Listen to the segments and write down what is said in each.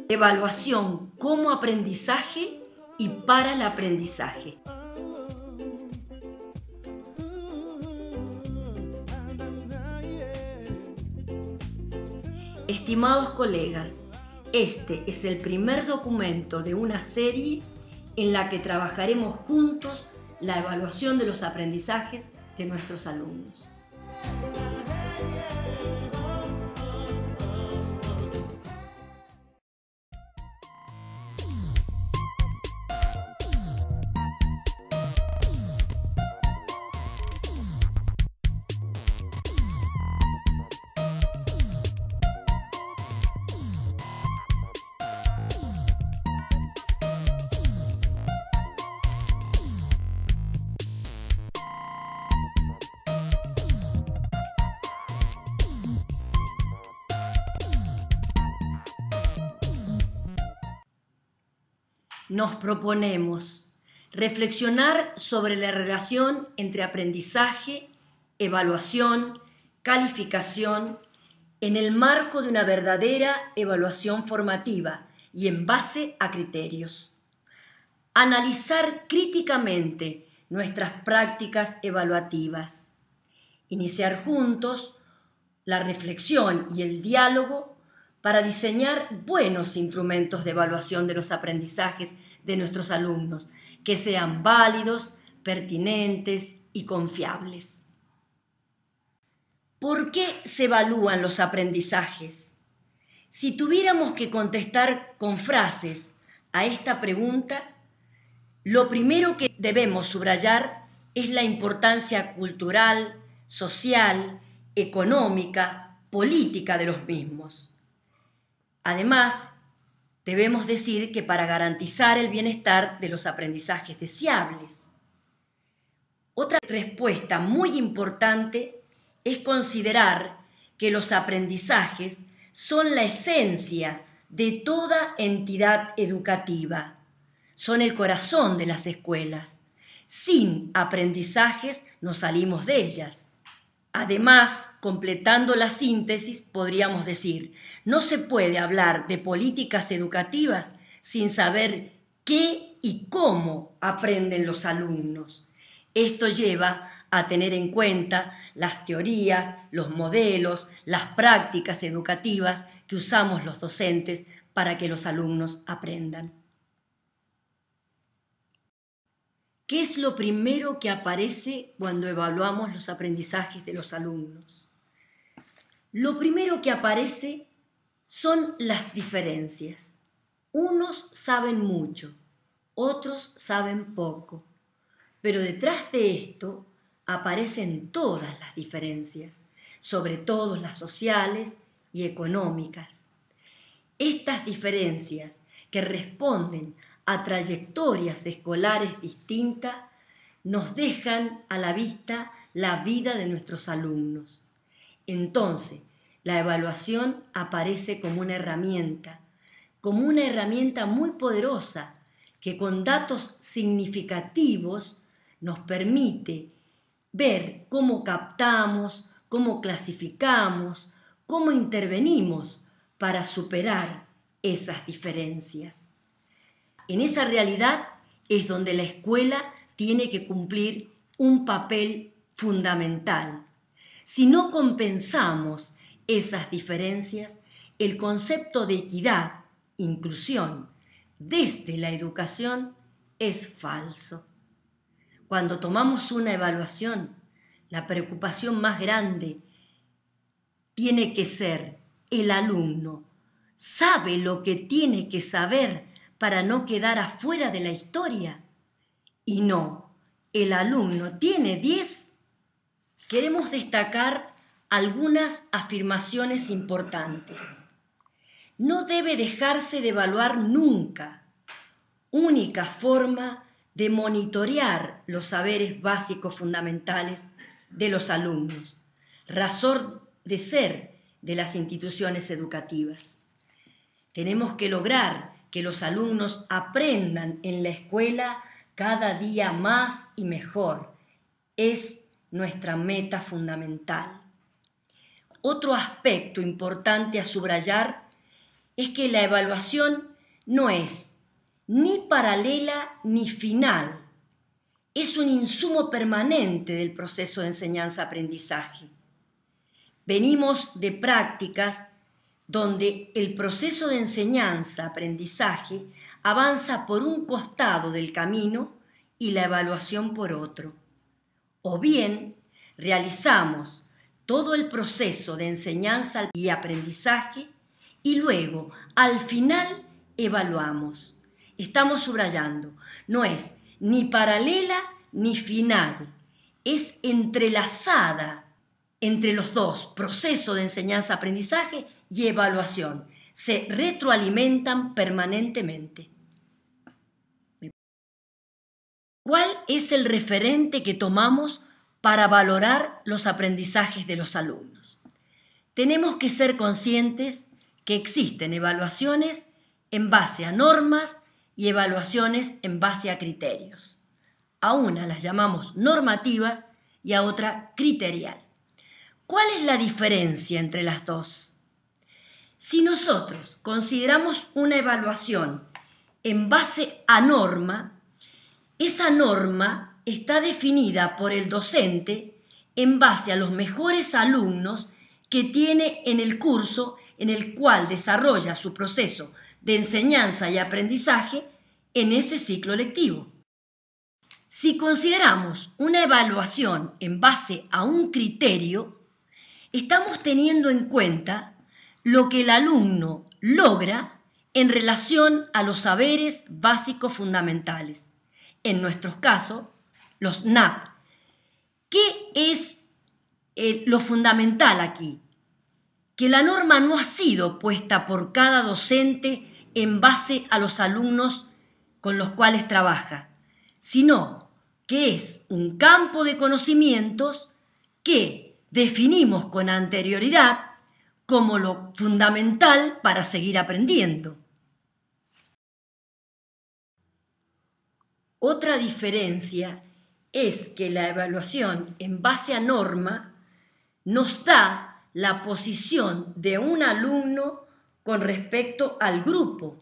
Evaluación como aprendizaje y para el aprendizaje. Estimados colegas, este es el primer documento de una serie en la que trabajaremos juntos la evaluación de los aprendizajes de nuestros alumnos. Nos proponemos reflexionar sobre la relación entre aprendizaje, evaluación, calificación, en el marco de una verdadera evaluación formativa y en base a criterios. Analizar críticamente nuestras prácticas evaluativas. Iniciar juntos la reflexión y el diálogo para diseñar buenos instrumentos de evaluación de los aprendizajes de nuestros alumnos, que sean válidos, pertinentes y confiables. ¿Por qué se evalúan los aprendizajes? Si tuviéramos que contestar con frases a esta pregunta, lo primero que debemos subrayar es la importancia cultural, social, económica, política de los mismos. Además, debemos decir que para garantizar el bienestar de los aprendizajes deseables. Otra respuesta muy importante es considerar que los aprendizajes son la esencia de toda entidad educativa, son el corazón de las escuelas. Sin aprendizajes no salimos de ellas. Además, completando la síntesis, podríamos decir, no se puede hablar de políticas educativas sin saber qué y cómo aprenden los alumnos. Esto lleva a tener en cuenta las teorías, los modelos, las prácticas educativas que usamos los docentes para que los alumnos aprendan. ¿Qué es lo primero que aparece cuando evaluamos los aprendizajes de los alumnos? Lo primero que aparece son las diferencias. Unos saben mucho, otros saben poco, pero detrás de esto aparecen todas las diferencias, sobre todo las sociales y económicas. Estas diferencias que responden a trayectorias escolares distintas, nos dejan a la vista la vida de nuestros alumnos. Entonces, la evaluación aparece como una herramienta muy poderosa que con datos significativos nos permite ver cómo captamos, cómo clasificamos, cómo intervenimos para superar esas diferencias. En esa realidad es donde la escuela tiene que cumplir un papel fundamental. Si no compensamos esas diferencias, el concepto de equidad, inclusión, desde la educación es falso. Cuando tomamos una evaluación, la preocupación más grande tiene que ser el alumno. ¿Sabe lo que tiene que saber para no quedar afuera de la historia? Y no, el alumno tiene 10. Queremos destacar algunas afirmaciones importantes. No debe dejarse de evaluar nunca. Única forma de monitorear los saberes básicos fundamentales de los alumnos. Razón de ser de las instituciones educativas. Tenemos que lograr que los alumnos aprendan en la escuela cada día más y mejor. Es nuestra meta fundamental. Otro aspecto importante a subrayar es que la evaluación no es ni paralela ni final. Es un insumo permanente del proceso de enseñanza-aprendizaje. Venimos de prácticas donde el proceso de enseñanza-aprendizaje avanza por un costado del camino y la evaluación por otro. O bien, realizamos todo el proceso de enseñanza y aprendizaje y luego, al final, evaluamos. Estamos subrayando, no es ni paralela ni final, es entrelazada entre los dos, proceso de enseñanza-aprendizaje y evaluación. Se retroalimentan permanentemente. ¿Cuál es el referente que tomamos para valorar los aprendizajes de los alumnos? Tenemos que ser conscientes que existen evaluaciones en base a normas y evaluaciones en base a criterios. A una las llamamos normativas y a otra criterial. ¿Cuál es la diferencia entre las dos? Si nosotros consideramos una evaluación en base a norma, esa norma está definida por el docente en base a los mejores alumnos que tiene en el curso en el cual desarrolla su proceso de enseñanza y aprendizaje en ese ciclo lectivo. Si consideramos una evaluación en base a un criterio, estamos teniendo en cuenta lo que el alumno logra en relación a los saberes básicos fundamentales. En nuestros casos, los NAP. ¿Qué es lo fundamental aquí? Que la norma no ha sido puesta por cada docente en base a los alumnos con los cuales trabaja, sino que es un campo de conocimientos que definimos con anterioridad como lo fundamental para seguir aprendiendo. Otra diferencia es que la evaluación en base a norma nos da la posición de un alumno con respecto al grupo,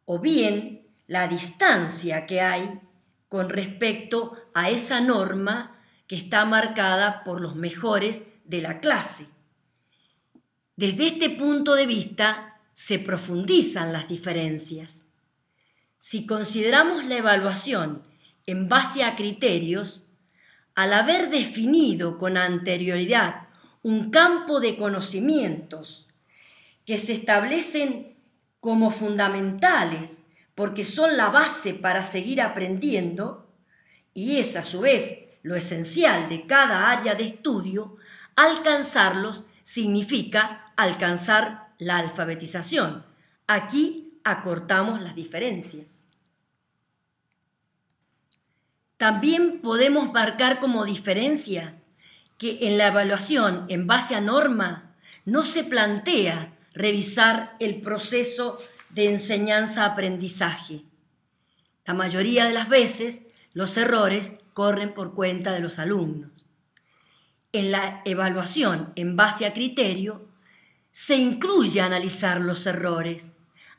o bien la distancia que hay con respecto a esa norma que está marcada por los mejores de la clase. Desde este punto de vista se profundizan las diferencias. Si consideramos la evaluación en base a criterios, al haber definido con anterioridad un campo de conocimientos que se establecen como fundamentales porque son la base para seguir aprendiendo, y es a su vez lo esencial de cada área de estudio, alcanzarlos significa alcanzar la alfabetización. Aquí acortamos las diferencias. También podemos marcar como diferencia que en la evaluación en base a norma no se plantea revisar el proceso de enseñanza-aprendizaje. La mayoría de las veces los errores corren por cuenta de los alumnos. En la evaluación en base a criterio se incluye analizar los errores.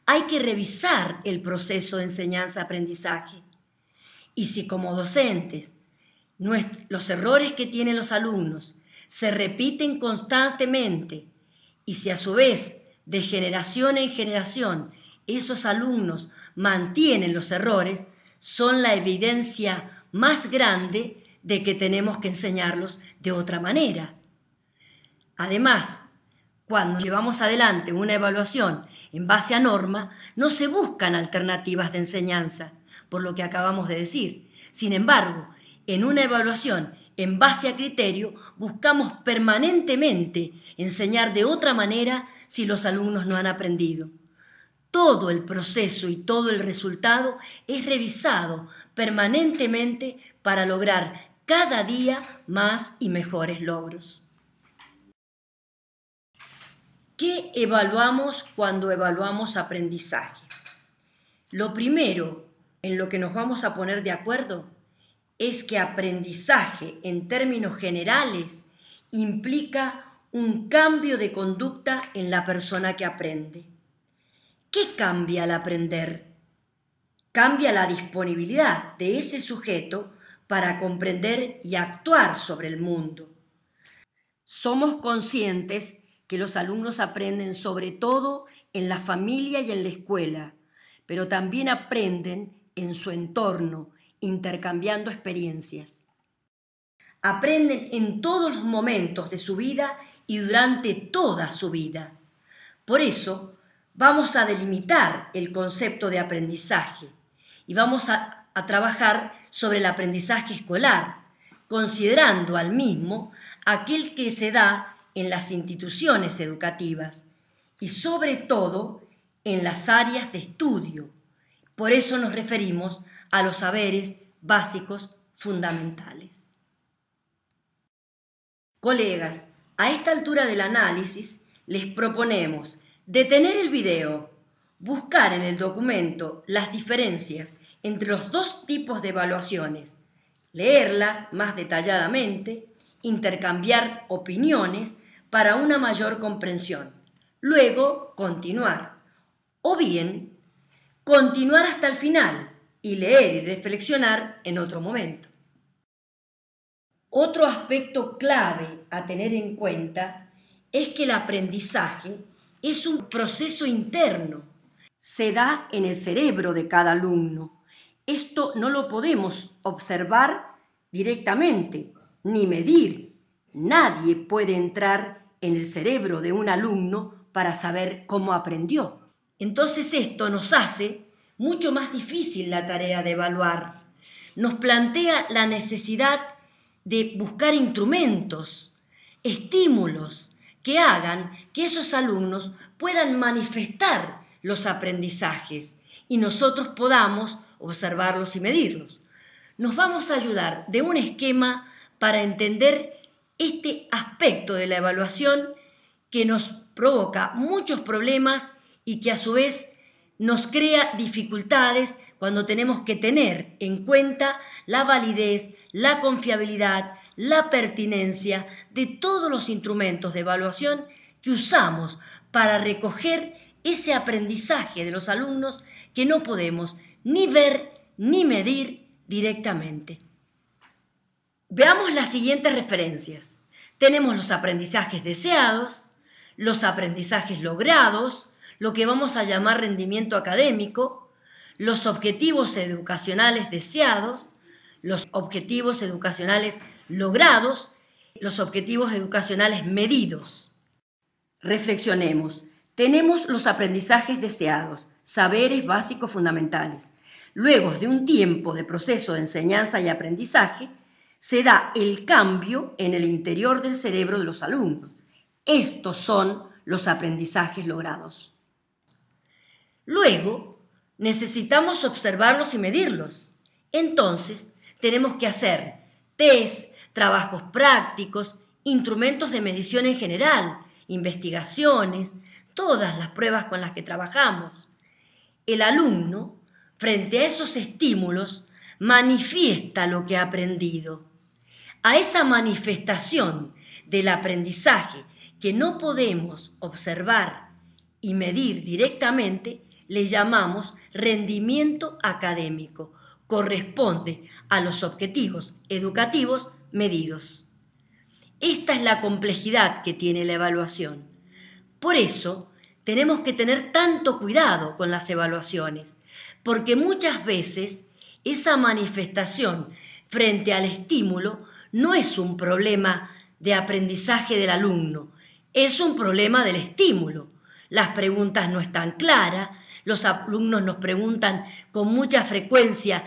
Hay que revisar el proceso de enseñanza-aprendizaje. Y si como docentes los errores que tienen los alumnos se repiten constantemente y si a su vez de generación en generación esos alumnos mantienen los errores, son la evidencia más grande de que tenemos que enseñarlos de otra manera. Además, cuando llevamos adelante una evaluación en base a norma, no se buscan alternativas de enseñanza, por lo que acabamos de decir. Sin embargo, en una evaluación en base a criterio, buscamos permanentemente enseñar de otra manera si los alumnos no han aprendido. Todo el proceso y todo el resultado es revisado permanentemente para lograr cada día más y mejores logros. ¿Qué evaluamos cuando evaluamos aprendizaje? Lo primero en lo que nos vamos a poner de acuerdo es que aprendizaje en términos generales implica un cambio de conducta en la persona que aprende. ¿Qué cambia al aprender? Cambia la disponibilidad de ese sujeto para comprender y actuar sobre el mundo. Somos conscientes que los alumnos aprenden sobre todo en la familia y en la escuela, pero también aprenden en su entorno, intercambiando experiencias. Aprenden en todos los momentos de su vida y durante toda su vida. Por eso, vamos a delimitar el concepto de aprendizaje y vamos a trabajar sobre el aprendizaje escolar, considerando al mismo aquel que se da en las instituciones educativas y sobre todo en las áreas de estudio. Por eso nos referimos a los saberes básicos fundamentales. Colegas, a esta altura del análisis les proponemos detener el video, buscar en el documento las diferencias entre los dos tipos de evaluaciones, leerlas más detalladamente, intercambiar opiniones para una mayor comprensión, luego continuar, o bien continuar hasta el final y leer y reflexionar en otro momento. Otro aspecto clave a tener en cuenta es que el aprendizaje es un proceso interno, se da en el cerebro de cada alumno. Esto no lo podemos observar directamente, ni medir. Nadie puede entrar en el cerebro de un alumno para saber cómo aprendió. Entonces esto nos hace mucho más difícil la tarea de evaluar. Nos plantea la necesidad de buscar instrumentos, estímulos que hagan que esos alumnos puedan manifestar los aprendizajes y nosotros podamos observarlos y medirlos. Nos vamos a ayudar de un esquema para entender este aspecto de la evaluación que nos provoca muchos problemas y que a su vez nos crea dificultades cuando tenemos que tener en cuenta la validez, la confiabilidad, la pertinencia de todos los instrumentos de evaluación que usamos para recoger ese aprendizaje de los alumnos que no podemos ni ver ni medir directamente. Veamos las siguientes referencias. Tenemos los aprendizajes deseados, los aprendizajes logrados, lo que vamos a llamar rendimiento académico, los objetivos educacionales deseados, los objetivos educacionales logrados, los objetivos educacionales medidos. Reflexionemos. Tenemos los aprendizajes deseados, saberes básicos fundamentales. Luego de un tiempo de proceso de enseñanza y aprendizaje, se da el cambio en el interior del cerebro de los alumnos. Estos son los aprendizajes logrados. Luego, necesitamos observarlos y medirlos. Entonces, tenemos que hacer test, trabajos prácticos, instrumentos de medición en general, investigaciones, todas las pruebas con las que trabajamos. El alumno, frente a esos estímulos, manifiesta lo que ha aprendido. A esa manifestación del aprendizaje que no podemos observar y medir directamente, le llamamos rendimiento académico. Corresponde a los objetivos educativos medidos. Esta es la complejidad que tiene la evaluación. Por eso, tenemos que tener tanto cuidado con las evaluaciones, porque muchas veces esa manifestación frente al estímulo no es un problema de aprendizaje del alumno, es un problema del estímulo. Las preguntas no están claras, los alumnos nos preguntan con mucha frecuencia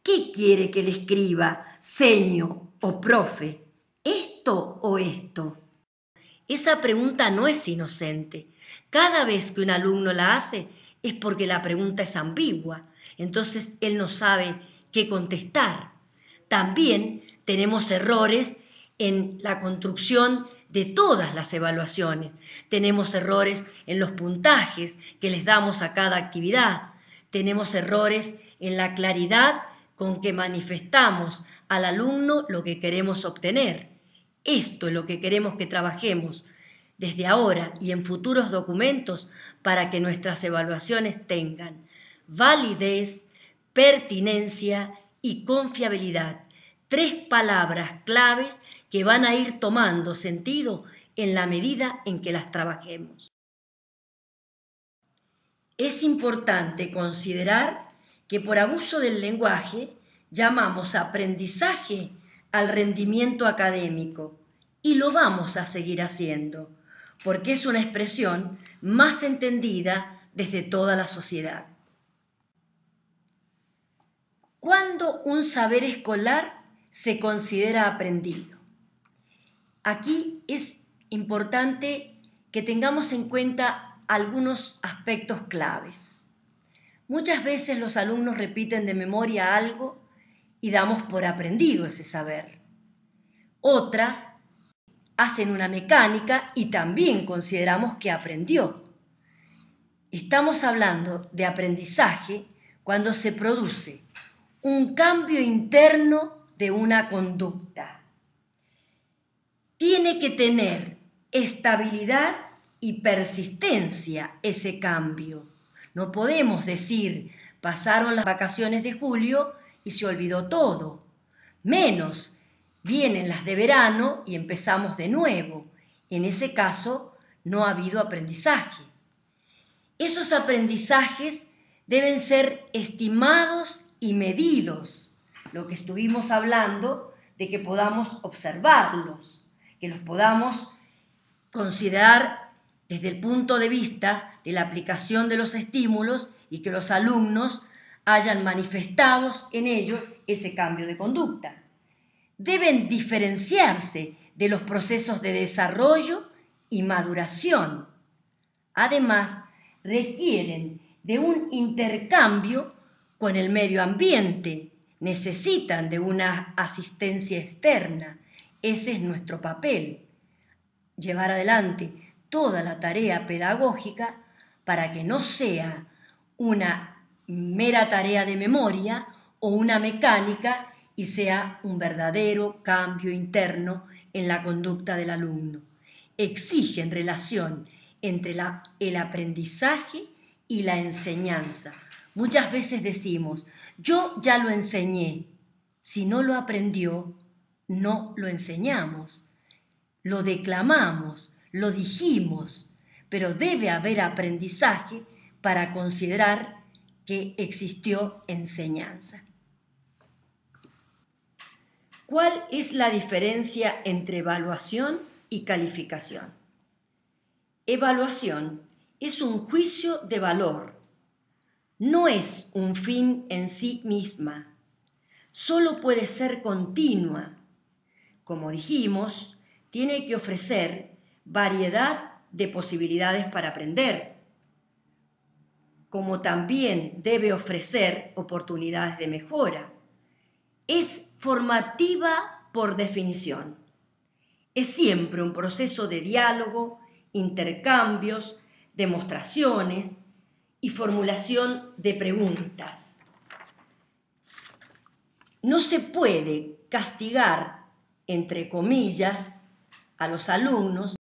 ¿qué quiere que le escriba, seño o profe? ¿Esto o esto? Esa pregunta no es inocente. Cada vez que un alumno la hace es porque la pregunta es ambigua, entonces él no sabe qué contestar. También tenemos errores en la construcción de todas las evaluaciones. Tenemos errores en los puntajes que les damos a cada actividad. Tenemos errores en la claridad con que manifestamos al alumno lo que queremos obtener. Esto es lo que queremos que trabajemos. desde ahora y en futuros documentos para que nuestras evaluaciones tengan validez, pertinencia y confiabilidad. 3 palabras claves que van a ir tomando sentido en la medida en que las trabajemos. Es importante considerar que por abuso del lenguaje llamamos aprendizaje al rendimiento académico y lo vamos a seguir haciendo, porque es una expresión más entendida desde toda la sociedad. ¿Cuándo un saber escolar se considera aprendido? Aquí es importante que tengamos en cuenta algunos aspectos claves. Muchas veces los alumnos repiten de memoria algo y damos por aprendido ese saber. Otras hacen una mecánica y también consideramos que aprendió. Estamos hablando de aprendizaje cuando se produce un cambio interno de una conducta. Tiene que tener estabilidad y persistencia ese cambio. No podemos decir, pasaron las vacaciones de julio y se olvidó todo. Menos, vienen las de verano y empezamos de nuevo. En ese caso, no ha habido aprendizaje. Esos aprendizajes deben ser estimados y medidos. Lo que estuvimos hablando de que podamos observarlos, que los podamos considerar desde el punto de vista de la aplicación de los estímulos y que los alumnos hayan manifestado en ellos ese cambio de conducta. Deben diferenciarse de los procesos de desarrollo y maduración. Además, requieren de un intercambio con el medio ambiente, necesitan de una asistencia externa. Ese es nuestro papel, llevar adelante toda la tarea pedagógica para que no sea una mera tarea de memoria o una mecánica y sea un verdadero cambio interno en la conducta del alumno. Exigen relación entre el aprendizaje y la enseñanza. Muchas veces decimos, yo ya lo enseñé. Si no lo aprendió, no lo enseñamos. Lo declamamos, lo dijimos, pero debe haber aprendizaje para considerar que existió enseñanza. ¿Cuál es la diferencia entre evaluación y calificación? Evaluación es un juicio de valor, no es un fin en sí misma, solo puede ser continua. Como dijimos, tiene que ofrecer variedad de posibilidades para aprender, como también debe ofrecer oportunidades de mejora. Es formativa por definición. Es siempre un proceso de diálogo, intercambios, demostraciones y formulación de preguntas. No se puede castigar, entre comillas, a los alumnos